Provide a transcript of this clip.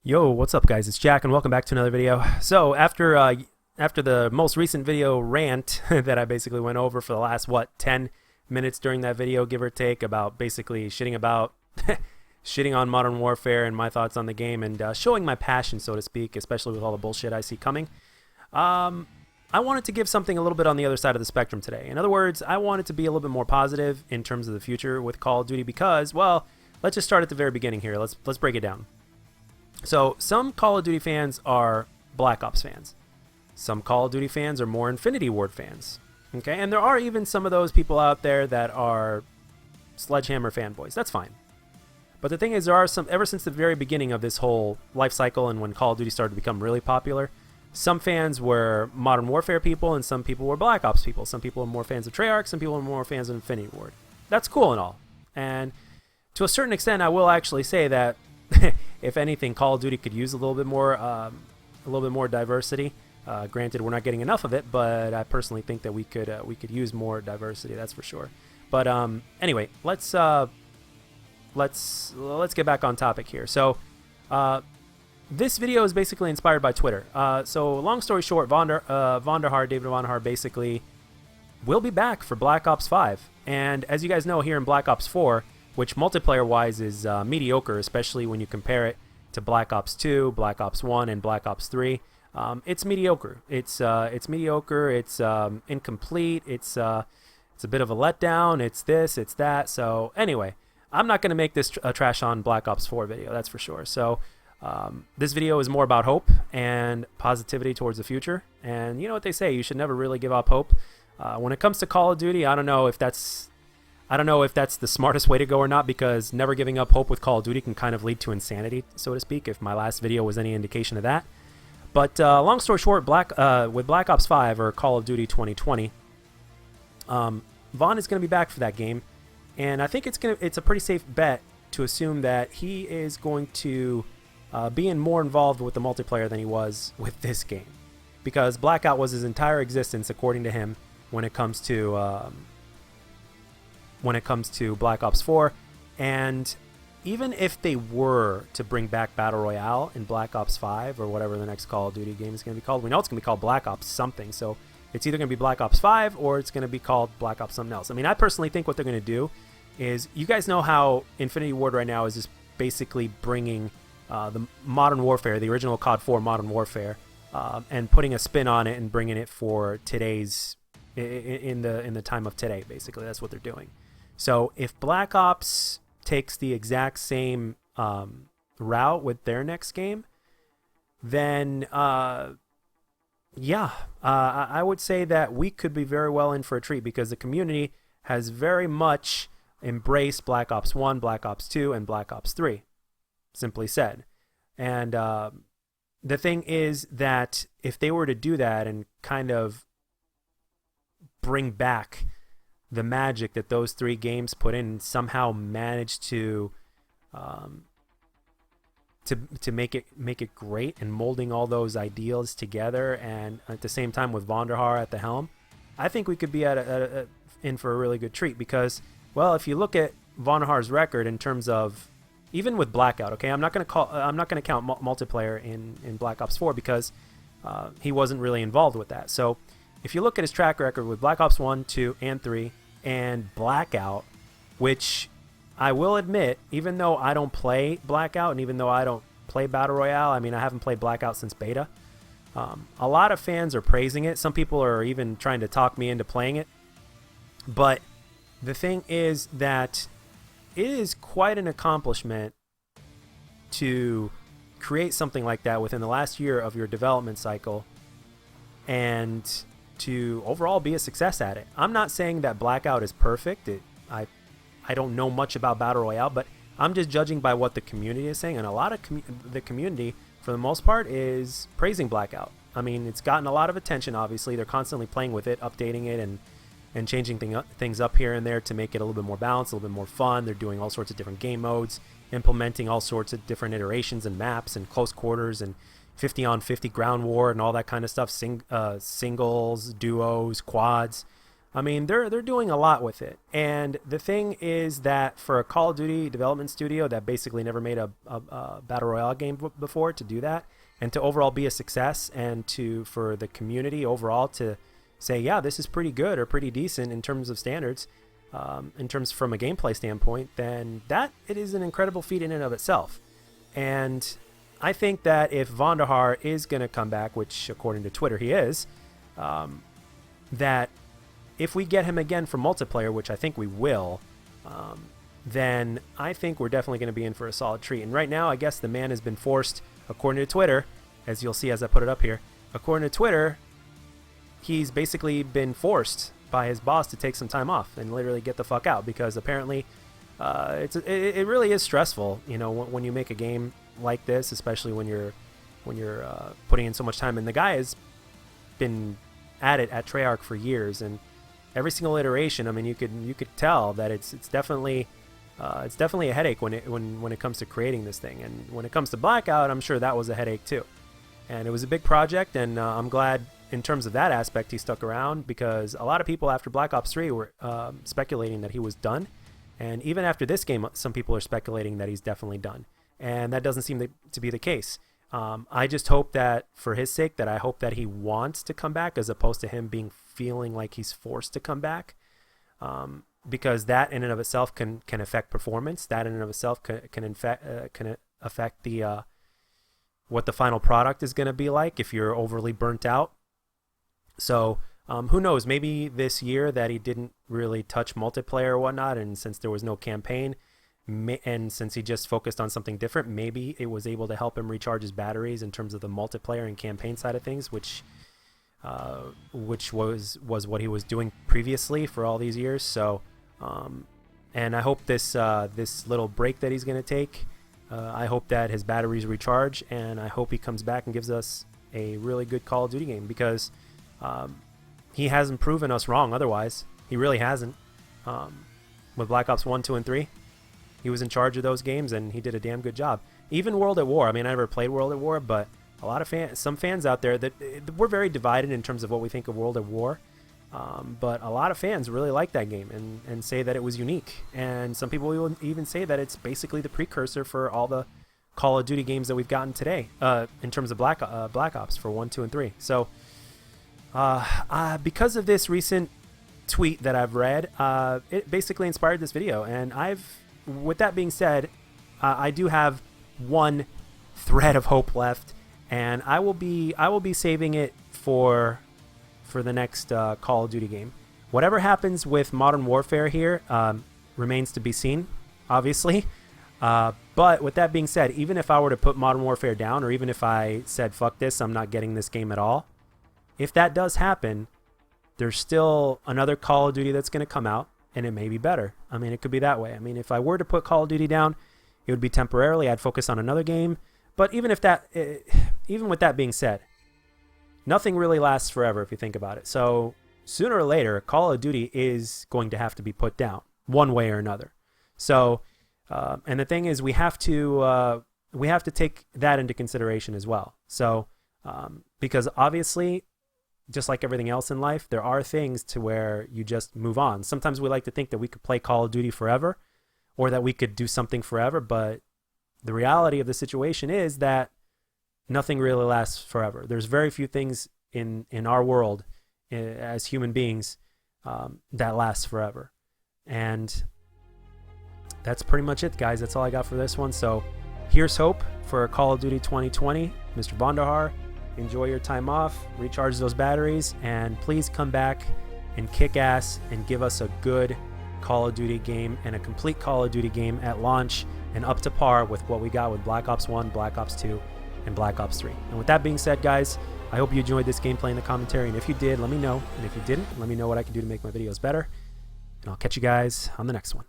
Yo, what's up, guys? It's Jack, and welcome back to another video. So after the most recent video rant that I basically went over for the last 10 minutes during that video, give or take, about basically shitting on Modern Warfare and my thoughts on the game, and showing my passion, so to speak, especially with all the bullshit I see coming. I wanted to give something a little bit on the other side of the spectrum today. In other words, I wanted to be a little bit more positive in terms of the future with Call of Duty because, well, let's just start at the very beginning here. Let's break it down. So some Call of Duty fans are Black Ops fans. Some Call of Duty fans are more Infinity Ward fans. Okay, and there are even some of those people out there that are Sledgehammer fanboys. That's fine. But the thing is, there are some, ever since the very beginning of this whole life cycle and when Call of Duty started to become really popular, some fans were Modern Warfare people and some people were Black Ops people. Some people are more fans of Treyarch, some people are more fans of Infinity Ward. That's cool and all. And to a certain extent, I will actually say that if anything, Call of Duty could use a little bit more diversity. Granted, we're not getting enough of it, but I personally think that we could use more diversity. That's for sure. But anyway, let's get back on topic here. So this video is basically inspired by Twitter. So long story short, David Vahn der basically will be back for Black Ops 5. And as you guys know, here in Black Ops 4, which multiplayer-wise is mediocre, especially when you compare it to Black Ops 2, Black Ops 1, and Black Ops 3. It's mediocre. It's mediocre. It's incomplete. It's a bit of a letdown. It's this. It's that. So anyway, I'm not going to make this a trash on Black Ops 4 video. That's for sure. So this video is more about hope and positivity towards the future. And you know what they say: you should never really give up hope. When it comes to Call of Duty, I don't know if that's the smartest way to go or not, because never giving up hope with Call of Duty can kind of lead to insanity, so to speak, if my last video was any indication of that. But long story short, with Black Ops 5 or Call of Duty 2020, Vahn is going to be back for that game, and I think it's a pretty safe bet to assume that he is going to be more involved with the multiplayer than he was with this game, because Blackout was his entire existence, according to him, when it comes to Black Ops 4. And even if they were to bring back Battle Royale in Black Ops 5 or whatever the next Call of Duty game is going to be called, we know it's going to be called Black Ops something, so it's either going to be Black Ops 5 or it's going to be called Black Ops something else. I mean, I personally think what they're going to do is, you guys know how Infinity Ward right now is just basically bringing the Modern Warfare, the original COD 4 Modern Warfare, and putting a spin on it and bringing it for today's, in the time of today, basically. That's what they're doing. So if Black Ops takes the exact same route with their next game, then I would say that we could be very well in for a treat, because the community has very much embraced Black Ops 1, Black Ops 2, and Black Ops 3, simply said. And the thing is that if they were to do that and kind of bring back the magic that those three games put in, and somehow managed to make it great, and molding all those ideals together, and at the same time with Vahn der at the helm, I think we could be in for a really good treat. Because, well, if you look at Vahn der's record in terms of, even with Blackout, okay, I'm not going to count multiplayer in Black Ops 4, because he wasn't really involved with that. So if you look at his track record with Black Ops 1, 2, and 3, and Blackout, which I will admit, even though I don't play Blackout and even though I don't play Battle Royale, I mean, I haven't played Blackout since beta, a lot of fans are praising it. Some people are even trying to talk me into playing it. But the thing is that it is quite an accomplishment to create something like that within the last year of your development cycle, and to overall be a success at it. I'm not saying that Blackout is perfect. I don't know much about Battle Royale, but I'm just judging by what the community is saying, and a lot of the community, for the most part, is praising Blackout. I mean, it's gotten a lot of attention, obviously. They're constantly playing with it, updating it, and changing things up here and there to make it a little bit more balanced, a little bit more fun. They're doing all sorts of different game modes, implementing all sorts of different iterations and maps and close quarters and 50 on 50 ground war and all that kind of stuff, singles, duos, quads. I mean, they're doing a lot with it. And the thing is that for a Call of Duty development studio that basically never made a battle royale game before, to do that and to overall be a success, and for the community overall to say, yeah, this is pretty good or pretty decent in terms of standards, in terms from a gameplay standpoint, then that it is an incredible feat in and of itself. And I think that if Vahn is going to come back, which according to Twitter he is, that if we get him again for multiplayer, which I think we will, then I think we're definitely going to be in for a solid treat. And right now, I guess the man has been forced, according to Twitter, as you'll see as I put it up here, according to Twitter, he's basically been forced by his boss to take some time off and literally get the fuck out, because apparently it really is stressful, you know, when you make a game like this, especially when you're putting in so much time. And the guy has been at it at Treyarch for years, and every single iteration, I mean, you could tell that it's definitely a headache when it comes to creating this thing. And when it comes to Blackout, I'm sure that was a headache too. And it was a big project, and I'm glad in terms of that aspect he stuck around, because a lot of people after Black Ops 3 were speculating that he was done. And even after this game, some people are speculating that he's definitely done. And that doesn't seem to be the case. I just hope that, for his sake, that I hope that he wants to come back, as opposed to him feeling like he's forced to come back. Because that in and of itself can affect performance. That in and of itself can affect the what the final product is going to be like if you're overly burnt out. So who knows? Maybe this year that he didn't really touch multiplayer or whatnot, and since there was no campaign, and since he just focused on something different, maybe it was able to help him recharge his batteries in terms of the multiplayer and campaign side of things, which was what he was doing previously for all these years. So, and I hope this little break that he's going to take, I hope that his batteries recharge, and I hope he comes back and gives us a really good Call of Duty game, because he hasn't proven us wrong otherwise. He really hasn't. With Black Ops 1, 2, and 3, he was in charge of those games, and he did a damn good job. Even World at War. I mean, I never played World at War, but a lot of some fans out there that we're very divided in terms of what we think of World at War. But a lot of fans really like that game and say that it was unique. And some people will even say that it's basically the precursor for all the Call of Duty games that we've gotten today, in terms of Black Ops for 1, 2, and 3. So because of this recent tweet that I've read, it basically inspired this video. And with that being said, I do have one thread of hope left, and I will be saving it for the next Call of Duty game. Whatever happens with Modern Warfare here remains to be seen, obviously. But with that being said, even if I were to put Modern Warfare down, or even if I said, fuck this, I'm not getting this game at all, if that does happen, there's still another Call of Duty that's going to come out, and it may be better. I mean, it could be that way. I mean, if I were to put Call of Duty down, it would be temporarily. I'd focus on another game. But even with that being said, nothing really lasts forever if you think about it. So sooner or later, Call of Duty is going to have to be put down one way or another. So, and the thing is, we have to take that into consideration as well. So, because obviously, just like everything else in life, there are things to where you just move on. Sometimes we like to think that we could play Call of Duty forever, or that we could do something forever, but the reality of the situation is that nothing really lasts forever. There's very few things in our world as human beings that last forever. And that's pretty much it, guys. That's all I got for this one. So here's hope for Call of Duty 2020. Mr. Vahn, enjoy your time off, recharge those batteries, and please come back and kick ass and give us a good Call of Duty game and a complete Call of Duty game at launch, and up to par with what we got with Black Ops 1, Black Ops 2, and Black Ops 3. And with that being said, guys, I hope you enjoyed this gameplay in the commentary, and if you did, let me know. And if you didn't, let me know what I can do to make my videos better. And I'll catch you guys on the next one.